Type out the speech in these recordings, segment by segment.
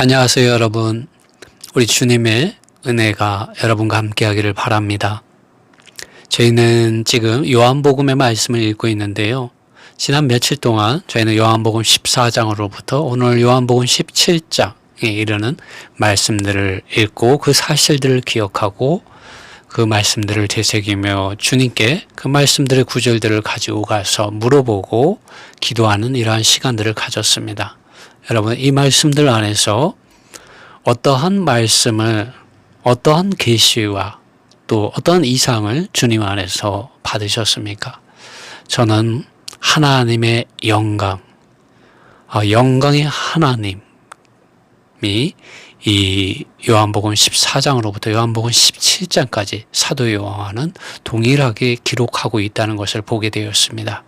안녕하세요, 여러분. 우리 주님의 은혜가 여러분과 함께하기를 바랍니다. 저희는 지금 요한복음의 말씀을 읽고 있는데요. 지난 며칠 동안 저희는 요한복음 14장으로부터 오늘 요한복음 17장에 이르는 말씀들을 읽고 그 사실들을 기억하고 그 말씀들을 되새기며 주님께 그 말씀들의 구절들을 가지고 가서 물어보고 기도하는 이러한 시간들을 가졌습니다. 여러분, 이 말씀들 안에서 어떠한 말씀을, 어떠한 계시와 또 어떠한 이상을 주님 안에서 받으셨습니까? 저는 하나님의 영광, 영광의 하나님이 이 요한복음 14장으로부터 요한복음 17장까지 사도 요한은 동일하게 기록하고 있다는 것을 보게 되었습니다.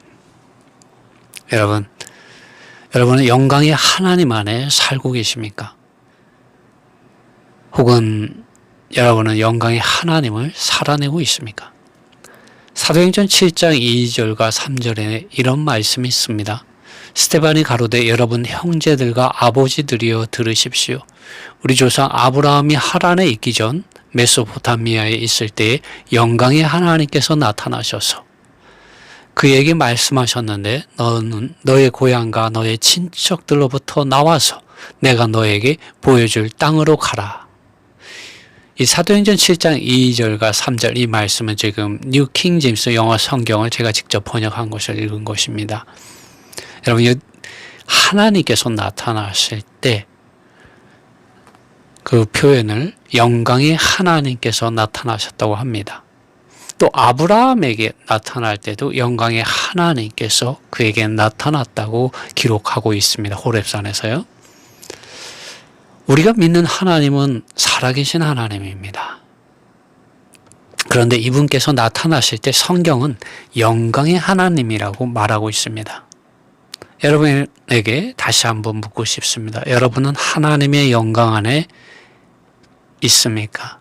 여러분은 영광의 하나님 안에 살고 계십니까? 혹은 여러분은 영광의 하나님을 살아내고 있습니까? 사도행전 7장 2절과 3절에 이런 말씀이 있습니다. 스데반이 가로되 여러분 형제들과 아버지들이여 들으십시오. 우리 조상 아브라함이 하란에 있기 전 메소포타미아에 있을 때에 영광의 하나님께서 나타나셔서 그에게 말씀하셨는데 너는 너의 고향과 너의 친척들로부터 나와서 내가 너에게 보여줄 땅으로 가라. 이 사도행전 7장 2절과 3절 이 말씀은 지금 뉴 킹 제임스 영어 성경을 제가 직접 번역한 것을 읽은 것입니다. 여러분, 하나님께서 나타나실 때 그 표현을 영광의 하나님께서 나타나셨다고 합니다. 또 아브라함에게 나타날 때도 영광의 하나님께서 그에게 나타났다고 기록하고 있습니다. 호렙산에서요. 우리가 믿는 하나님은 살아계신 하나님입니다. 그런데 이분께서 나타나실 때 성경은 영광의 하나님이라고 말하고 있습니다. 여러분에게 다시 한번 묻고 싶습니다. 여러분은 하나님의 영광 안에 있습니까?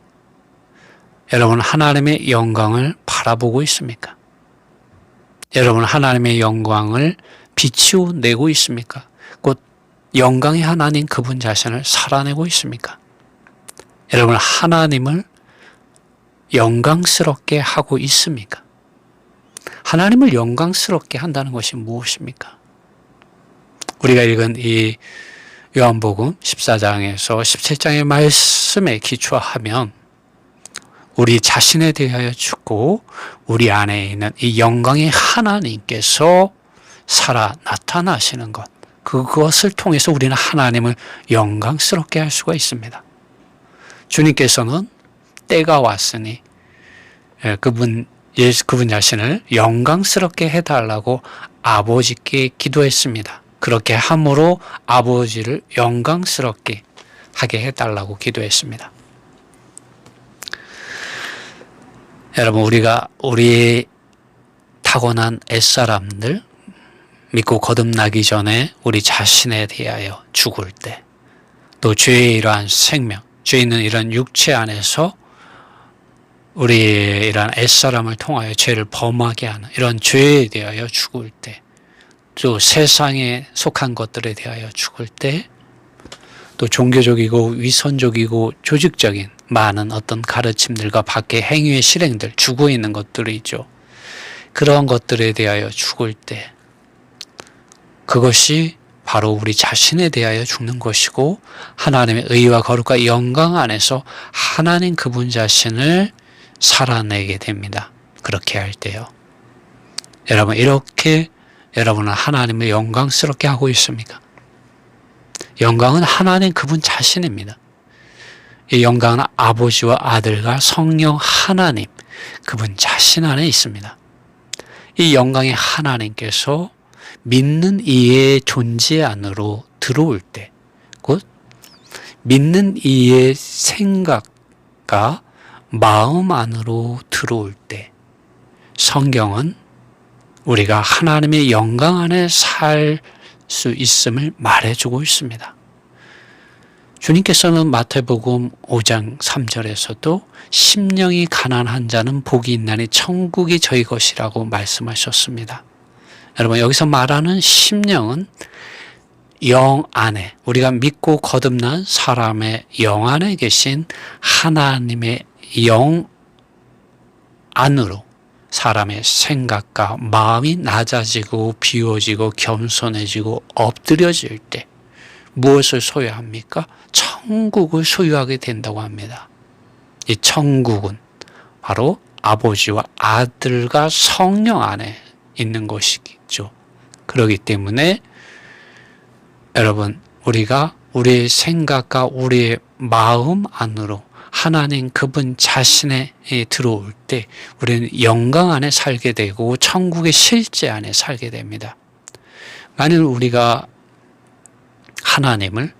여러분 하나님의 영광을 바라보고 있습니까? 여러분 하나님의 영광을 비추어내고 있습니까? 곧 영광의 하나님 그분 자신을 살아내고 있습니까? 여러분 하나님을 영광스럽게 하고 있습니까? 하나님을 영광스럽게 한다는 것이 무엇입니까? 우리가 읽은 이 요한복음 14장에서 17장의 말씀에 기초하면 우리 자신에 대하여 죽고 우리 안에 있는 이 영광의 하나님께서 살아 나타나시는 것, 그것을 통해서 우리는 하나님을 영광스럽게 할 수가 있습니다. 주님께서는 때가 왔으니 그분 자신을 영광스럽게 해달라고 아버지께 기도했습니다. 그렇게 함으로 아버지를 영광스럽게 하게 해달라고 기도했습니다. 여러분, 우리가 우리의 타고난 옛사람들 믿고 거듭나기 전에 우리 자신에 대하여 죽을 때, 또 죄의 이러한 생명, 죄 있는 이런 육체 안에서 우리의 이러한 옛사람을 통하여 죄를 범하게 하는 이런 죄에 대하여 죽을 때, 또 세상에 속한 것들에 대하여 죽을 때, 또 종교적이고 위선적이고 조직적인 많은 어떤 가르침들과 밖의 행위의 실행들, 죽어 있는 것들이 있죠. 그러한 것들에 대하여 죽을 때 그것이 바로 우리 자신에 대하여 죽는 것이고 하나님의 의와 거룩과 영광 안에서 하나님 그분 자신을 살아내게 됩니다. 그렇게 할 때요. 여러분, 이렇게 여러분은 하나님을 영광스럽게 하고 있습니까? 영광은 하나님 그분 자신입니다. 이 영광은 아버지와 아들과 성령 하나님 그분 자신 안에 있습니다. 이 영광의 하나님께서 믿는 이의 존재 안으로 들어올 때, 곧 믿는 이의 생각과 마음 안으로 들어올 때 성경은 우리가 하나님의 영광 안에 살 수 있음을 말해주고 있습니다. 주님께서는 마태복음 5장 3절에서도 심령이 가난한 자는 복이 있나니 천국이 저희 것이라고 말씀하셨습니다. 여러분, 여기서 말하는 심령은 영 안에, 우리가 믿고 거듭난 사람의 영 안에 계신 하나님의 영 안으로 사람의 생각과 마음이 낮아지고 비워지고 겸손해지고 엎드려질 때 무엇을 소유합니까? 천국을 소유하게 된다고 합니다. 이 천국은 바로 아버지와 아들과 성령 안에 있는 것이죠. 그렇기 때문에 여러분, 우리가 우리의 생각과 우리의 마음 안으로 하나님 그분 자신에 들어올 때 우리는 영광 안에 살게 되고 천국의 실제 안에 살게 됩니다. 만일 우리가 하나님을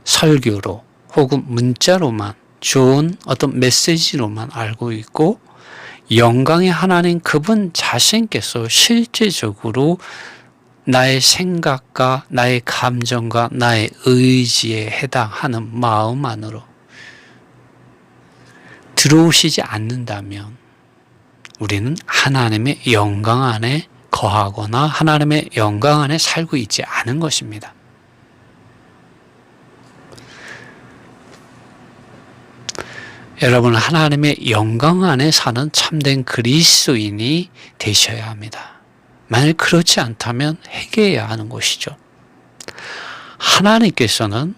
설교로 혹은 문자로만 좋은 어떤 메시지로만 알고 있고 영광의 하나님 그분 자신께서 실제적으로 나의 생각과 나의 감정과 나의 의지에 해당하는 마음 안으로 들어오시지 않는다면 우리는 하나님의 영광 안에 거하거나 하나님의 영광 안에 살고 있지 않은 것입니다. 여러분, 하나님의 영광 안에 사는 참된 그리스도인이 되셔야 합니다. 만일 그렇지 않다면 회개해야 하는 것이죠. 하나님께서는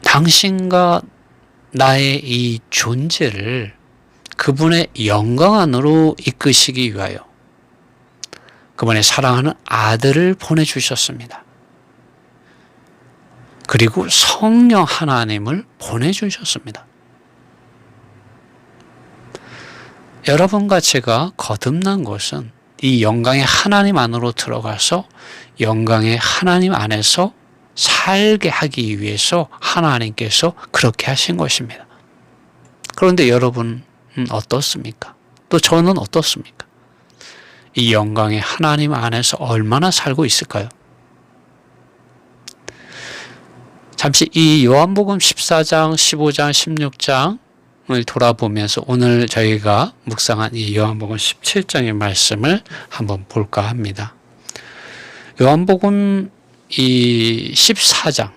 당신과 나의 이 존재를 그분의 영광 안으로 이끄시기 위하여 그분의 사랑하는 아들을 보내주셨습니다. 그리고 성령 하나님을 보내주셨습니다. 여러분과 제가 거듭난 것은 이 영광의 하나님 안으로 들어가서 영광의 하나님 안에서 살게 하기 위해서 하나님께서 그렇게 하신 것입니다. 그런데 여러분은 어떻습니까? 또 저는 어떻습니까? 이 영광의 하나님 안에서 얼마나 살고 있을까요? 잠시 이 요한복음 14장, 15장, 16장을 돌아보면서 오늘 저희가 묵상한 이 요한복음 17장의 말씀을 한번 볼까 합니다. 요한복음 이 14장,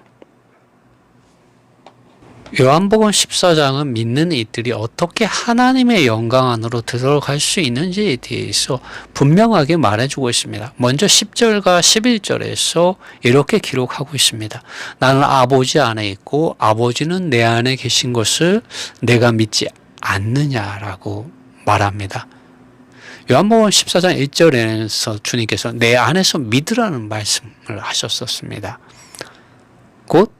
요한복음 14장은 믿는 이들이 어떻게 하나님의 영광 안으로 들어갈 수 있는지에 대해서 분명하게 말해주고 있습니다. 먼저 10절과 11절에서 이렇게 기록하고 있습니다. 나는 아버지 안에 있고 아버지는 내 안에 계신 것을 내가 믿지 않느냐라고 말합니다. 요한복음 14장 1절에서 주님께서 내 안에서 믿으라는 말씀을 하셨었습니다. 곧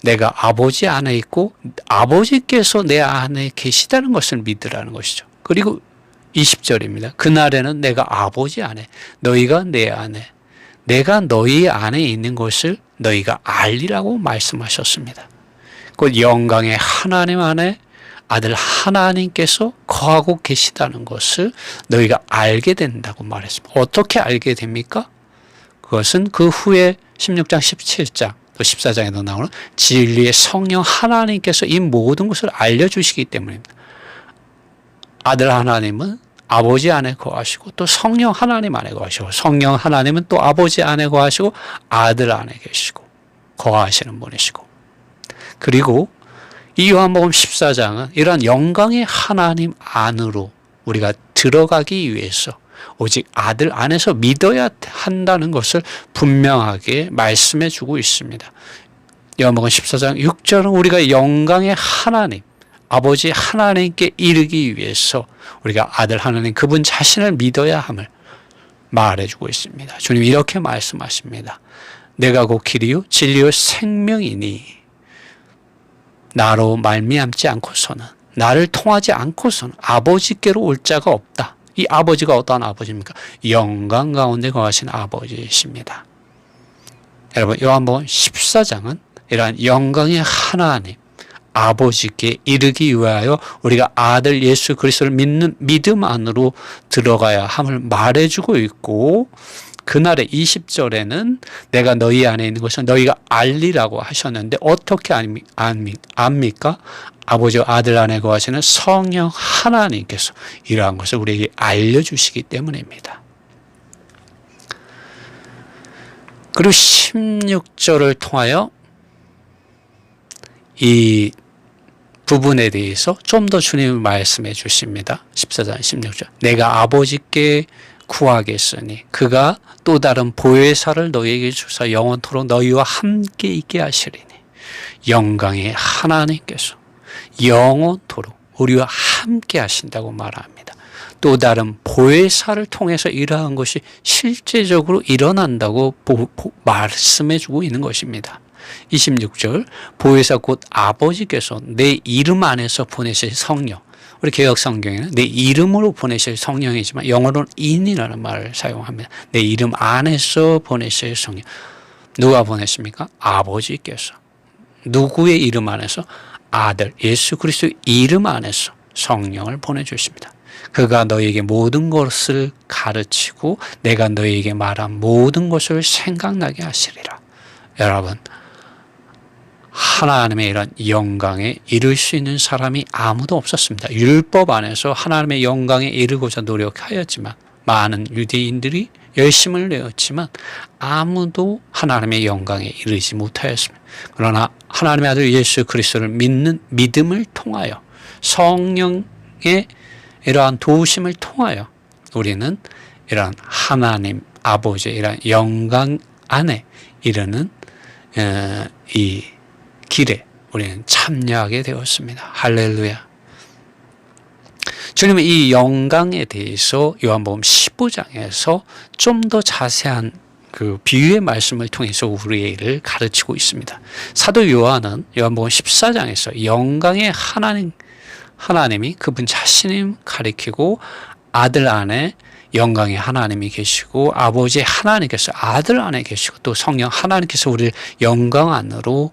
내가 아버지 안에 있고 아버지께서 내 안에 계시다는 것을 믿으라는 것이죠. 그리고 20절입니다. 그날에는 내가 아버지 안에, 너희가 내 안에, 내가 너희 안에 있는 것을 너희가 알리라고 말씀하셨습니다. 곧 영광의 하나님 안에 아들 하나님께서 거하고 계시다는 것을 너희가 알게 된다고 말했습니다. 어떻게 알게 됩니까? 그것은 그 후에 16장, 17장, 또 14장에도 나오는 진리의 성령 하나님께서 이 모든 것을 알려주시기 때문입니다. 아들 하나님은 아버지 안에 거하시고 또 성령 하나님 안에 거하시고 성령 하나님은 또 아버지 안에 거하시고 아들 안에 계시고 거하시는 분이시고 그리고 이 요한복음 14장은 이러한 영광의 하나님 안으로 우리가 들어가기 위해서 오직 아들 안에서 믿어야 한다는 것을 분명하게 말씀해 주고 있습니다. 요한복음 14장 6절은 우리가 영광의 하나님, 아버지 하나님께 이르기 위해서 우리가 아들 하나님 그분 자신을 믿어야 함을 말해 주고 있습니다. 주님이 이렇게 말씀하십니다. 내가 곧 길이요 진리요 생명이니 나로 말미암지 않고서는 나를 통하지 않고서는 아버지께로 올 자가 없다. 이 아버지가 어떠한 아버지입니까? 영광 가운데 거하신 아버지이십니다. 여러분 요한복음 14장은 이러한 영광의 하나님 아버지께 이르기 위하여 우리가 아들 예수 그리스도를 믿는 믿음 안으로 들어가야 함을 말해주고 있고 그날의 20절에는 내가 너희 안에 있는 것은 너희가 알리라고 하셨는데 어떻게 압니까? 아버지와 아들 안에 거하시는 성령 하나님께서 이러한 것을 우리에게 알려주시기 때문입니다. 그리고 16절을 통하여 이 부분에 대해서 좀 더 주님이 말씀해 주십니다. 14장 16절. 내가 아버지께 구하겠으니 그가 또 다른 보혜사를 너희에게 주사 영원토록 너희와 함께 있게 하시리니. 영광의 하나님께서 영원토록 우리와 함께 하신다고 말합니다. 또 다른 보혜사를 통해서 이러한 것이 실제적으로 일어난다고 말씀해 주고 있는 것입니다. 26절 보혜사 곧 아버지께서 내 이름 안에서 보내실 성령. 우리 개역 성경에는 내 이름으로 보내실 성령이지만 영어로는 in이라는 말을 사용합니다. 내 이름 안에서 보내실 성령. 누가 보내십니까? 아버지께서. 누구의 이름 안에서? 아들 예수 그리스도의 이름 안에서 성령을 보내주십니다. 그가 너희에게 모든 것을 가르치고 내가 너희에게 말한 모든 것을 생각나게 하시리라. 여러분, 하나님의 이런 영광에 이를 수 있는 사람이 아무도 없었습니다. 율법 안에서 하나님의 영광에 이르고자 노력하였지만 많은 유대인들이 열심을 내었지만 아무도 하나님의 영광에 이르지 못하였습니다. 그러나 하나님의 아들 예수 그리스도를 믿는 믿음을 통하여 성령의 이러한 도우심을 통하여 우리는 이러한 하나님 아버지의 이러한 영광 안에 이르는 이 길에 우리는 참여하게 되었습니다. 할렐루야. 주님은 이 영광에 대해서 요한복음 15장에서 좀 더 자세한 그 비유의 말씀을 통해서 우리를 가르치고 있습니다. 사도 요한은 요한복음 14장에서 영광의 하나님이 그분 자신을 가리키고 아들 안에 영광의 하나님이 계시고 아버지 하나님께서 아들 안에 계시고 또 성령 하나님께서 우리를 영광 안으로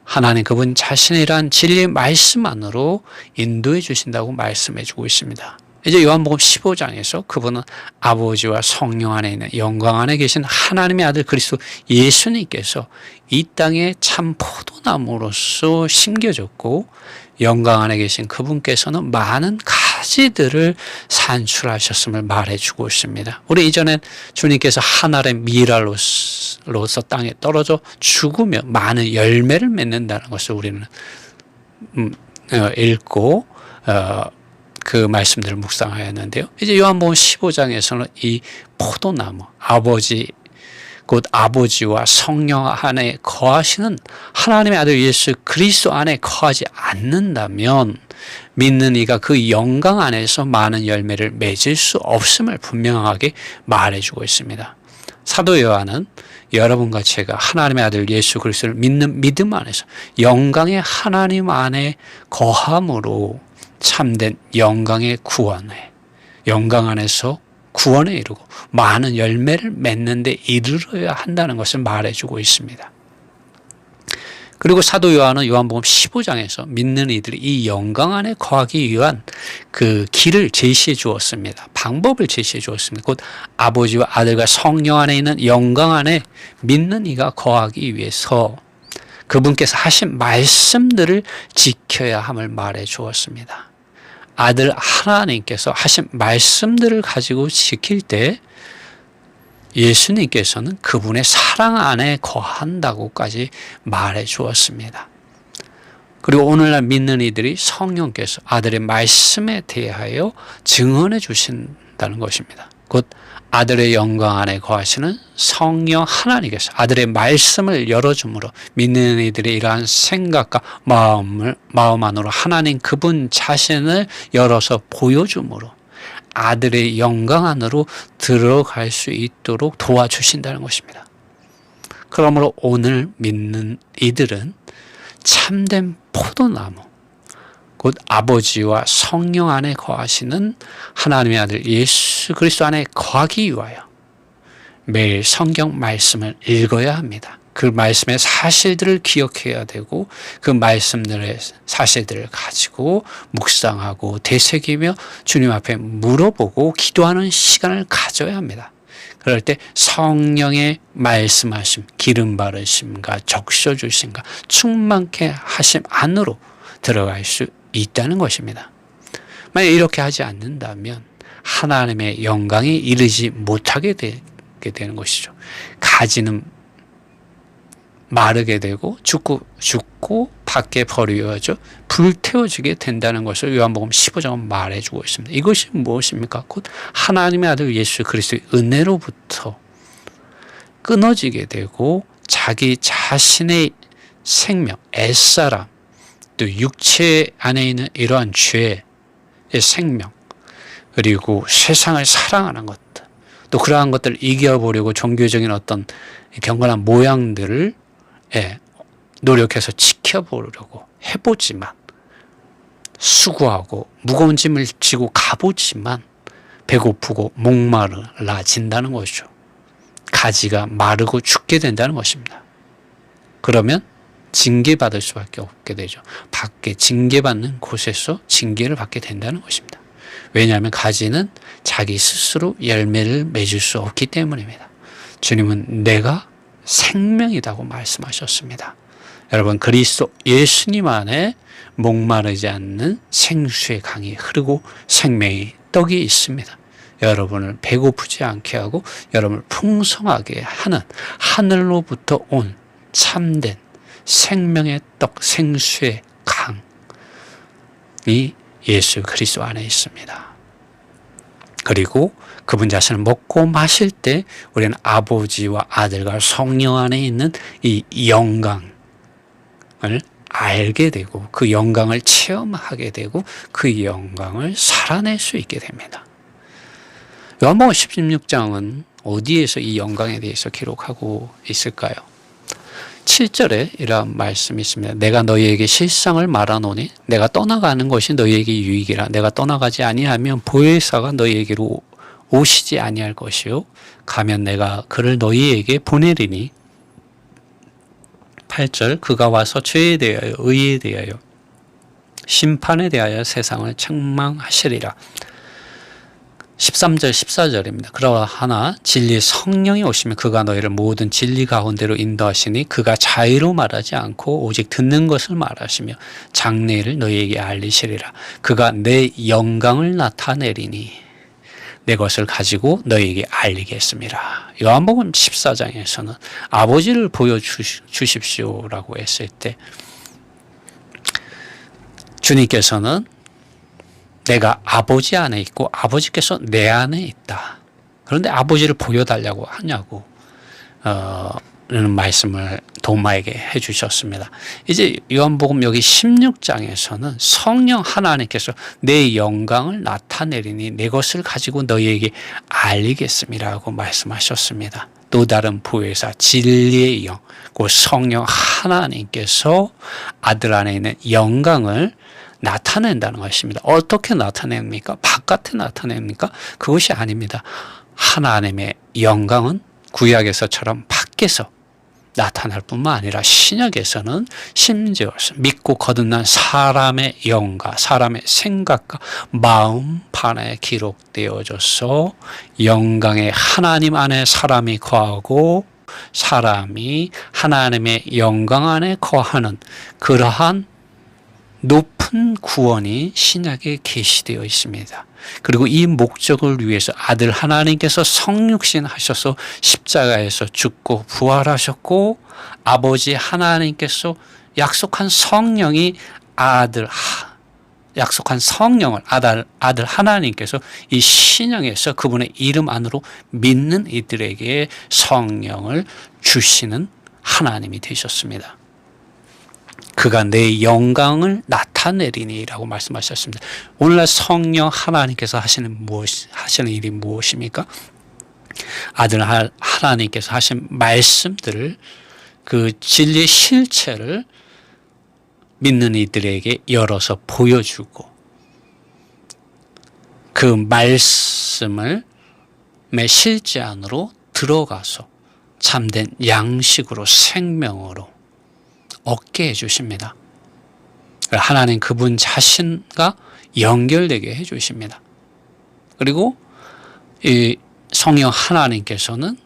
하나님 그분 자신이란 진리의 말씀 안으로 인도해 주신다고 말씀해 주고 있습니다. 이제 요한복음 15장에서 그분은 아버지와 성령 안에 있는 영광 안에 계신 하나님의 아들 그리스도 예수님께서 이 땅에 참 포도나무로서 심겨졌고 영광 안에 계신 그분께서는 많은 가지들을 산출하셨음을 말해주고 있습니다. 우리 이전에 주님께서 하늘의 미랄로서 땅에 떨어져 죽으며 많은 열매를 맺는다는 것을 우리는 읽고 그 말씀들을 묵상하였는데요. 이제 요한복음 15장에서는 이 포도나무 아버지 곧 아버지와 성령 안에 거하시는 하나님의 아들 예수 그리스도 안에 거하지 않는다면 믿는 이가 그 영광 안에서 많은 열매를 맺을 수 없음을 분명하게 말해주고 있습니다. 사도 요한은 여러분과 제가 하나님의 아들 예수 그리스도를 믿는 믿음 안에서 영광의 하나님 안에 거함으로 참된 영광의 구원에 영광 안에서 구원에 이르고 많은 열매를 맺는 데 이르러야 한다는 것을 말해주고 있습니다. 그리고 사도 요한은 요한복음 15장에서 믿는 이들이 이 영광 안에 거하기 위한 그 길을 제시해 주었습니다. 방법을 제시해 주었습니다. 곧 아버지와 아들과 성령 안에 있는 영광 안에 믿는 이가 거하기 위해서 그분께서 하신 말씀들을 지켜야 함을 말해 주었습니다. 아들 하나님께서 하신 말씀들을 가지고 지킬 때 예수님께서는 그분의 사랑 안에 거한다고까지 말해 주었습니다. 그리고 오늘날 믿는 이들이 성령께서 아들의 말씀에 대하여 증언해 주신다는 것입니다. 곧 아들의 영광 안에 거하시는 성령 하나님께서 아들의 말씀을 열어줌으로 믿는 이들의 이러한 생각과 마음 안으로 하나님 그분 자신을 열어서 보여줌으로 아들의 영광 안으로 들어갈 수 있도록 도와주신다는 것입니다. 그러므로 오늘 믿는 이들은 참된 포도나무 곧 아버지와 성령 안에 거하시는 하나님의 아들 예수 그리스도 안에 거하기 위하여 매일 성경 말씀을 읽어야 합니다. 그 말씀의 사실들을 기억해야 되고 그 말씀들의 사실들을 가지고 묵상하고 되새기며 주님 앞에 물어보고 기도하는 시간을 가져야 합니다. 그럴 때 성령의 말씀하심, 기름 바르심과 적셔 주심과 충만케 하심 안으로 들어갈 수 있다는 것입니다. 만약 이렇게 하지 않는다면 하나님의 영광에 이르지 못하게 되는 것이죠. 가지는 마르게 되고 죽고 밖에 버려져 불태워지게 된다는 것을 요한복음 15장은 말해주고 있습니다. 이것이 무엇입니까? 곧 하나님의 아들 예수 그리스도의 은혜로부터 끊어지게 되고 자기 자신의 생명, 옛사람, 또 육체 안에 있는 이러한 죄의 생명, 그리고 세상을 사랑하는 것들, 또 그러한 것들을 이겨보려고 종교적인 어떤 경건한 모양들을 노력해서 지켜보려고 해보지만, 수고하고 무거운 짐을 지고 가보지만 배고프고 목마르라진다는 것이죠. 가지가 마르고 죽게 된다는 것입니다. 그러면 징계받을 수밖에 없게 되죠. 밖에 징계받는 곳에서 징계를 받게 된다는 것입니다. 왜냐하면 가지는 자기 스스로 열매를 맺을 수 없기 때문입니다. 주님은 내가 생명이라고 말씀하셨습니다. 여러분, 그리스도 예수님 안에 목마르지 않는 생수의 강이 흐르고 생명의 떡이 있습니다. 여러분을 배고프지 않게 하고 여러분을 풍성하게 하는 하늘로부터 온 참된 생명의 떡, 생수의 강이 예수 그리스도 안에 있습니다. 그리고 그분 자신을 먹고 마실 때 우리는 아버지와 아들과 성령 안에 있는 이 영광을 알게 되고 그 영광을 체험하게 되고 그 영광을 살아낼 수 있게 됩니다. 요한복음 16장은 어디에서 이 영광에 대해서 기록하고 있을까요? 7절에 이러한 말씀이 있습니다. 내가 너희에게 실상을 말하노니 내가 떠나가는 것이 너희에게 유익이라. 내가 떠나가지 아니하면 보혜사가 너희에게로 오시지 아니할 것이요 가면 내가 그를 너희에게 보내리니. 8절 그가 와서 죄에 대하여 의에 대하여 심판에 대하여 세상을 책망하시리라. 13절 14절입니다. 그러하나 진리의 성령이 오시면 그가 너희를 모든 진리 가운데로 인도하시니 그가 자의로 말하지 않고 오직 듣는 것을 말하시며 장래를 너희에게 알리시리라. 그가 내 영광을 나타내리니 내 것을 가지고 너희에게 알리겠습니다. 요한복음 14장에서는 아버지를 보여주십시오라고 했을 때 주님께서는 내가 아버지 안에 있고 아버지께서 내 안에 있다. 그런데 아버지를 보여달라고 하냐고 라는 말씀을 도마에게 해주셨습니다. 이제 요한복음 여기 16장에서는 성령 하나님께서 내 영광을 나타내리니 내 것을 가지고 너희에게 알리겠습니다라고 말씀하셨습니다. 또 다른 보혜사 진리의 영, 그 성령 하나님께서 아들 안에 있는 영광을 나타낸다는 것입니다. 어떻게 나타냅니까? 바깥에 나타냅니까? 그것이 아닙니다. 하나님의 영광은 구약에서처럼 밖에서 나타날 뿐만 아니라 신약에서는 심지어 믿고 거듭난 사람의 영과 사람의 생각과 마음판에 기록되어져서 영광의 하나님 안에 사람이 거하고 사람이 하나님의 영광 안에 거하는 그러한 높은 구원이 신약에 계시되어 있습니다. 그리고 이 목적을 위해서 아들 하나님께서 성육신 하셔서 십자가에서 죽고 부활하셨고 아버지 하나님께서 약속한 성령이 약속한 성령을 아들 하나님께서 이 신약에서 그분의 이름 안으로 믿는 이들에게 성령을 주시는 하나님이 되셨습니다. 그가 내 영광을 나타내리니라고 말씀하셨습니다. 오늘날 성령 하나님께서 하시는 일이 무엇입니까? 아들 하나님께서 하신 말씀들을 그 진리의 실체를 믿는 이들에게 열어서 보여주고 그 말씀을 내 실제 안으로 들어가서 참된 양식으로 생명으로 얻게 해주십니다. 하나님 그분 자신과 연결되게 해주십니다. 그리고 이 성령 하나님께서는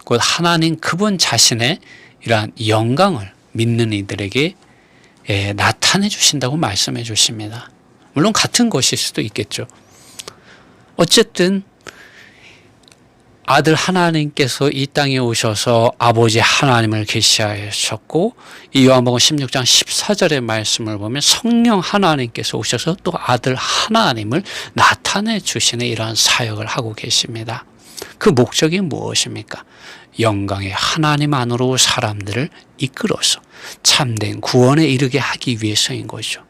곧 하나님 그분 자신의 이러한 영광을 믿는 이들에게 나타내 주신다고 말씀해 주십니다. 물론 같은 것일 수도 있겠죠. 어쨌든 아들 하나님께서 이 땅에 오셔서 아버지 하나님을 계시하셨고, 이 요한복음 16장 14절의 말씀을 보면 성령 하나님께서 오셔서 또 아들 하나님을 나타내 주시는 이러한 사역을 하고 계십니다. 그 목적이 무엇입니까? 영광의 하나님 안으로 사람들을 이끌어서 참된 구원에 이르게 하기 위해서인 것이죠.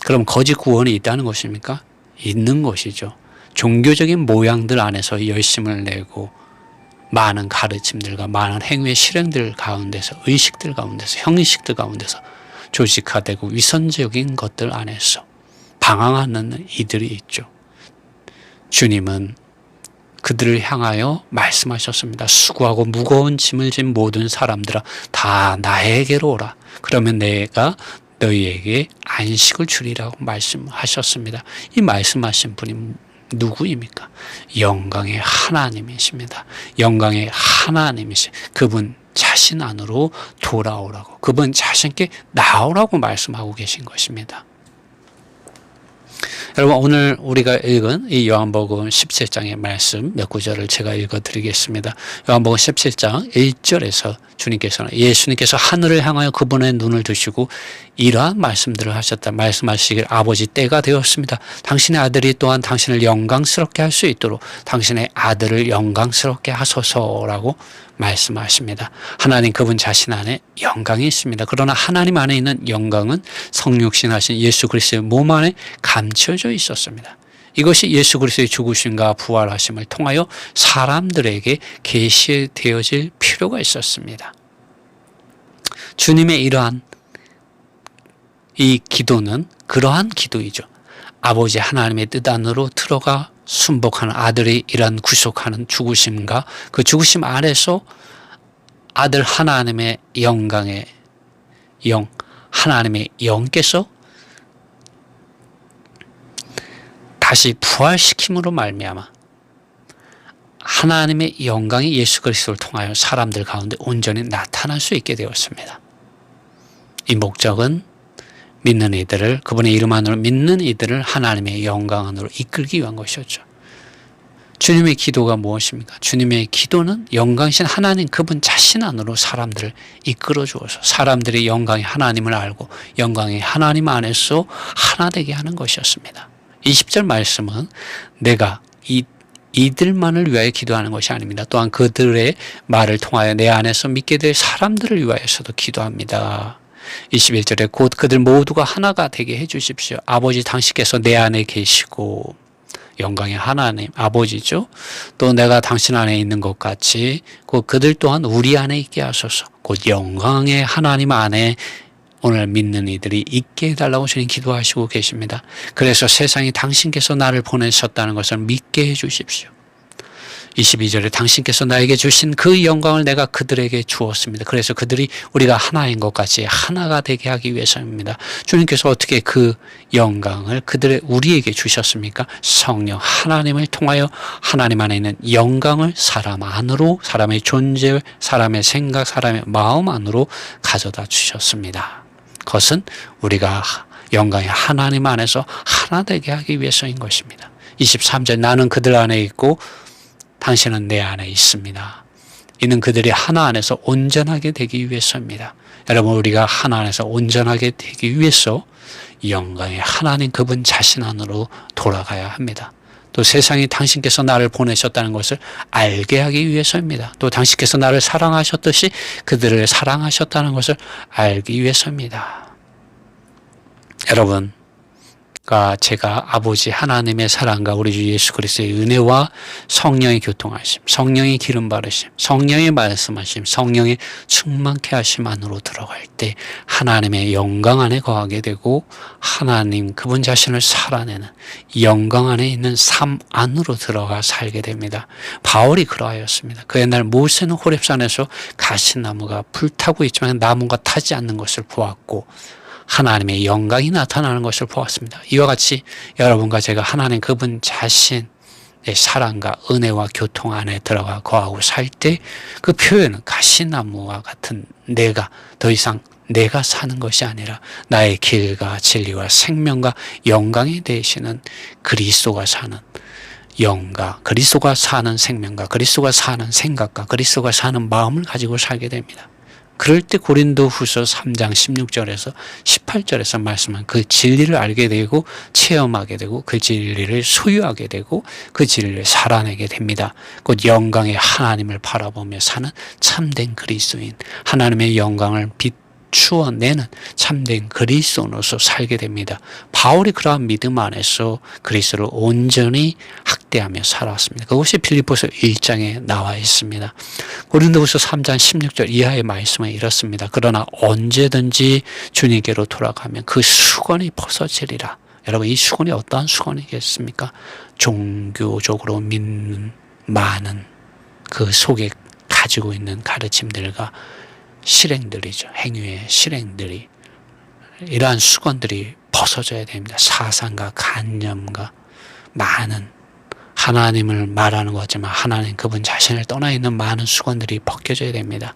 그럼 거짓 구원이 있다는 것입니까? 있는 것이죠. 종교적인 모양들 안에서 열심을 내고 많은 가르침들과 많은 행위의 실행들 가운데서, 의식들 가운데서, 형식들 가운데서 조직화되고 위선적인 것들 안에서 방황하는 이들이 있죠. 주님은 그들을 향하여 말씀하셨습니다. 수고하고 무거운 짐을 진 모든 사람들아 다 나에게로 오라. 그러면 내가 너희에게 안식을 주리라고 말씀하셨습니다. 이 말씀하신 분이 누구입니까? 영광의 하나님이십니다. 영광의 하나님이시 그분 자신 안으로 돌아오라고, 그분 자신께 나오라고 말씀하고 계신 것입니다. 여러분, 오늘 우리가 읽은 이 요한복음 17장의 말씀 몇 구절을 제가 읽어드리겠습니다. 요한복음 17장 1절에서 예수님께서 하늘을 향하여 그분의 눈을 두시고 이러한 말씀들을 하셨다. 말씀하시길 아버지 때가 되었습니다. 당신의 아들이 또한 당신을 영광스럽게 할 수 있도록 당신의 아들을 영광스럽게 하소서라고 말씀하십니다. 하나님 그분 자신 안에 영광이 있습니다. 그러나 하나님 안에 있는 영광은 성육신 하신 예수 그리스도의 몸 안에 감춰져 있었습니다. 이것이 예수 그리스도의 죽으심과 부활하심을 통하여 사람들에게 계시되어질 필요가 있었습니다. 주님의 이러한 이 기도는 그러한 기도이죠. 아버지 하나님의 뜻 안으로 들어가 순복하는 아들의 이러한 구속하는 죽으심과 그 죽으심 아래서 아들 하나님의 영광의 영, 하나님의 영께서 다시 부활시킴으로 말미암아 하나님의 영광이 예수 그리스도를 통하여 사람들 가운데 온전히 나타날 수 있게 되었습니다. 이 목적은 믿는 이들을, 그분의 이름 안으로 믿는 이들을 하나님의 영광 안으로 이끌기 위한 것이었죠. 주님의 기도가 무엇입니까? 주님의 기도는 영광이신 하나님 그분 자신 안으로 사람들을 이끌어 주어서 사람들이 영광의 하나님을 알고 영광의 하나님 안에서 하나 되게 하는 것이었습니다. 20절 말씀은 내가 이들만을 위하여 기도하는 것이 아닙니다. 또한 그들의 말을 통하여 내 안에서 믿게 될 사람들을 위하여서도 기도합니다. 21절에 곧 그들 모두가 하나가 되게 해주십시오. 아버지 당신께서 내 안에 계시고 영광의 하나님 아버지죠. 또 내가 당신 안에 있는 것 같이 곧 그들 또한 우리 안에 있게 하소서. 곧 영광의 하나님 안에 오늘 믿는 이들이 있게 해달라고 주님 기도하시고 계십니다. 그래서 세상이 당신께서 나를 보내셨다는 것을 믿게 해주십시오. 22절에 당신께서 나에게 주신 그 영광을 내가 그들에게 주었습니다. 그래서 그들이 우리가 하나인 것 같이 하나가 되게 하기 위해서입니다. 주님께서 어떻게 그 영광을 우리에게 주셨습니까? 성령 하나님을 통하여 하나님 안에 있는 영광을 사람 안으로, 사람의 존재, 사람의 생각, 사람의 마음 안으로 가져다 주셨습니다. 그것은 우리가 영광의 하나님 안에서 하나 되게 하기 위해서인 것입니다. 23절 나는 그들 안에 있고 당신은 내 안에 있습니다. 이는 그들이 하나 안에서 온전하게 되기 위해서입니다. 여러분, 우리가 하나 안에서 온전하게 되기 위해서 영광의 하나님 그분 자신 안으로 돌아가야 합니다. 또 세상이 당신께서 나를 보내셨다는 것을 알게 하기 위해서입니다. 또 당신께서 나를 사랑하셨듯이 그들을 사랑하셨다는 것을 알기 위해서입니다. 여러분, 제가 아버지 하나님의 사랑과 우리 주 예수 그리스도의 은혜와 성령의 교통하심, 성령의 기름 바르심, 성령의 말씀하심, 성령의 충만케 하심 안으로 들어갈 때 하나님의 영광 안에 거하게 되고 하나님 그분 자신을 살아내는 영광 안에 있는 삶 안으로 들어가 살게 됩니다. 바울이 그러하였습니다. 그 옛날 모세는 호렙산에서 가시나무가 불타고 있지만 나무가 타지 않는 것을 보았고 하나님의 영광이 나타나는 것을 보았습니다. 이와 같이 여러분과 제가 하나님 그분 자신의 사랑과 은혜와 교통 안에 들어가 거하고 살 때 그 표현은 가시나무와 같은 내가 더 이상 내가 사는 것이 아니라 나의 길과 진리와 생명과 영광이 되시는 그리스도가 사는 영과 그리스도가 사는 생명과 그리스도가 사는 생각과 그리스도가 사는 마음을 가지고 살게 됩니다. 그럴 때 고린도후서 3장 16절에서 18절에서 말씀한 그 진리를 알게 되고 체험하게 되고 그 진리를 소유하게 되고 그 진리를 살아내게 됩니다. 곧 영광의 하나님을 바라보며 사는 참된 그리스도인, 하나님의 영광을 비추어내는 참된 그리스도인으로서 살게 됩니다. 바울이 그러한 믿음 안에서 그리스도를 온전히 학대하며 살았습니다. 그것이 빌립보서 1장에 나와 있습니다. 고린도후서 3장 16절 이하의 말씀은 이렇습니다. 그러나 언제든지 주님께로 돌아가면 그 수건이 벗어지리라. 여러분, 이 수건이 어떠한 수건이겠습니까? 종교적으로 믿는 많은 그 속에 가지고 있는 가르침들과 실행들이죠. 행위의 실행들이, 이러한 수건들이 벗어져야 됩니다. 사상과 관념과 많은 하나님을 말하는 거지만 하나님 그분 자신을 떠나 있는 많은 수건들이 벗겨져야 됩니다.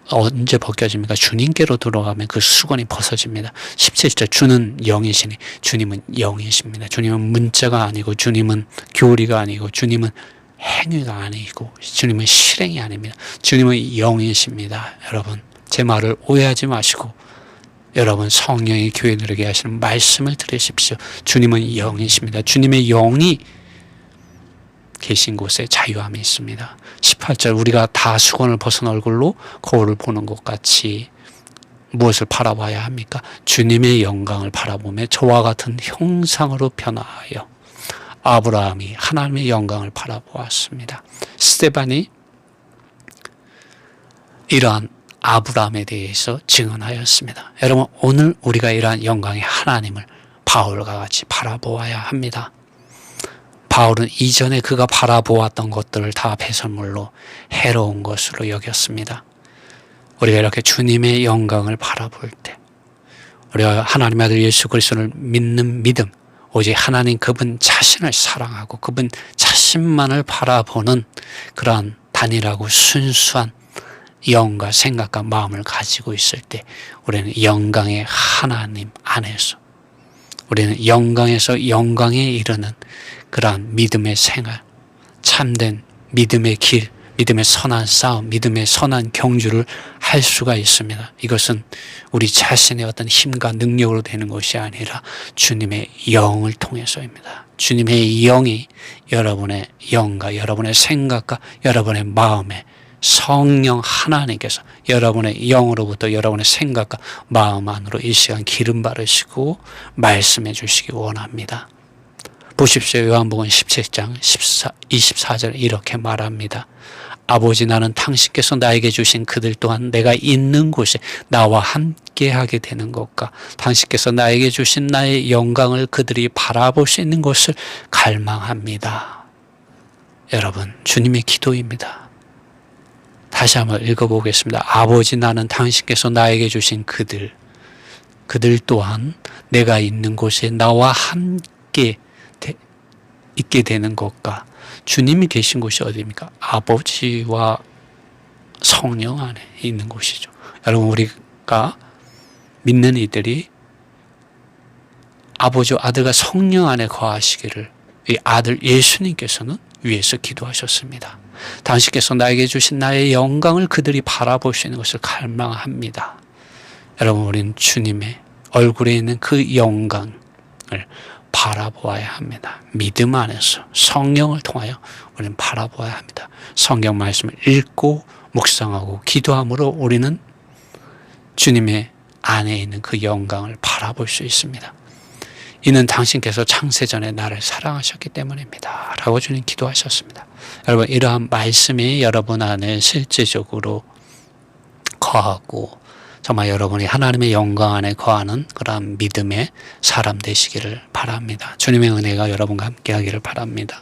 언제 벗겨집니까? 주님께로 들어가면 그 수건이 벗어집니다. 17절 주는 영이시니 주님은 영이십니다. 주님은 문자가 아니고 주님은 교리가 아니고 주님은 행위가 아니고 주님은 실행이 아닙니다. 주님은 영이십니다. 여러분, 제 말을 오해하지 마시고 여러분 성령이 교회 누리게 하시는 말씀을 들으십시오. 주님은 영이십니다. 주님의 영이 계신 곳에 자유함이 있습니다. 18절 우리가 다 수건을 벗은 얼굴로 거울을 보는 것 같이 무엇을 바라봐야 합니까? 주님의 영광을 바라보며 저와 같은 형상으로 변화하여 아브라함이 하나님의 영광을 바라보았습니다. 스데반이 이러한 아브라함에 대해서 증언하였습니다. 여러분, 오늘 우리가 이러한 영광의 하나님을 바울과 같이 바라보아야 합니다. 바울은 이전에 그가 바라보았던 것들을 다 배설물로 해로운 것으로 여겼습니다. 우리가 이렇게 주님의 영광을 바라볼 때 우리가 하나님의 아들 예수 그리스도를 믿는 믿음, 오직 하나님 그분 자신을 사랑하고 그분 자신만을 바라보는 그러한 단일하고 순수한 영과 생각과 마음을 가지고 있을 때 우리는 영광의 하나님 안에서, 우리는 영광에서 영광에 이르는 그러한 믿음의 생활, 참된 믿음의 길, 믿음의 선한 싸움, 믿음의 선한 경주를 할 수가 있습니다. 이것은 우리 자신의 어떤 힘과 능력으로 되는 것이 아니라 주님의 영을 통해서입니다. 주님의 영이 여러분의 영과 여러분의 생각과 여러분의 마음에 성령 하나님께서 여러분의 영으로부터 여러분의 생각과 마음 안으로 이 시간 기름 바르시고 말씀해 주시기 원합니다. 보십시오. 요한복음 17장 24절 이렇게 말합니다. 아버지, 나는 당신께서 나에게 주신 그들 또한 내가 있는 곳에 나와 함께 하게 되는 것과 당신께서 나에게 주신 나의 영광을 그들이 바라볼 수 있는 것을 갈망합니다. 여러분, 주님의 기도입니다. 다시 한번 읽어보겠습니다. 아버지, 나는 당신께서 나에게 주신 그들 또한 내가 있는 곳에 나와 함께 있게 되는 것과 주님이 계신 곳이 어디입니까? 아버지와 성령 안에 있는 곳이죠. 여러분, 우리가 믿는 이들이 아버지와 아들과 성령 안에 거하시기를 이 아들 예수님께서는 위에서 기도하셨습니다. 당신께서 나에게 주신 나의 영광을 그들이 바라볼 수 있는 것을 갈망합니다. 여러분, 우리는 주님의 얼굴에 있는 그 영광을 바라보아야 합니다. 믿음 안에서 성령을 통하여 우리는 바라보아야 합니다. 성경 말씀을 읽고 묵상하고 기도함으로 우리는 주님의 안에 있는 그 영광을 바라볼 수 있습니다. 이는 당신께서 창세전에 나를 사랑하셨기 때문입니다. 라고 주님 기도하셨습니다. 여러분, 이러한 말씀이 여러분 안에 실제적으로 거하고 정말 여러분이 하나님의 영광 안에 거하는 그러한 믿음의 사람 되시기를 바랍니다. 주님의 은혜가 여러분과 함께 하기를 바랍니다.